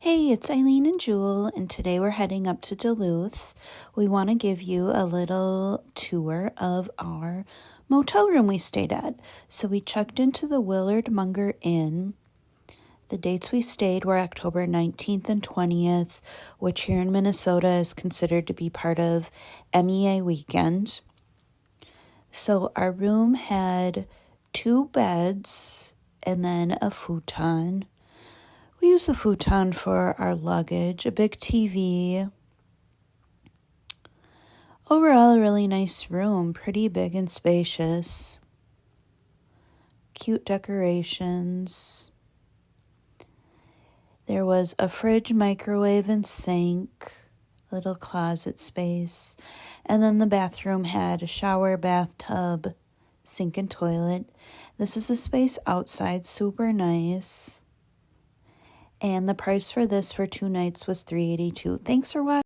Hey, it's Eileen and Jewel, and today we're heading up to Duluth. We want to give you a little tour of our motel room we stayed at. So we checked into the Willard Munger Inn. The dates we stayed were October 19th and 20th, which here in Minnesota is considered to be part of MEA weekend. So our room had 2 beds and then a futon. We use the futon for our luggage, a big TV. Overall, a really nice room, pretty big and spacious. Cute decorations. There was a fridge, microwave, and sink, little closet space. And then the bathroom had a shower, bathtub, sink, and toilet. This is a space outside, super nice. And the price for this for 2 nights was $382. Thanks for watching.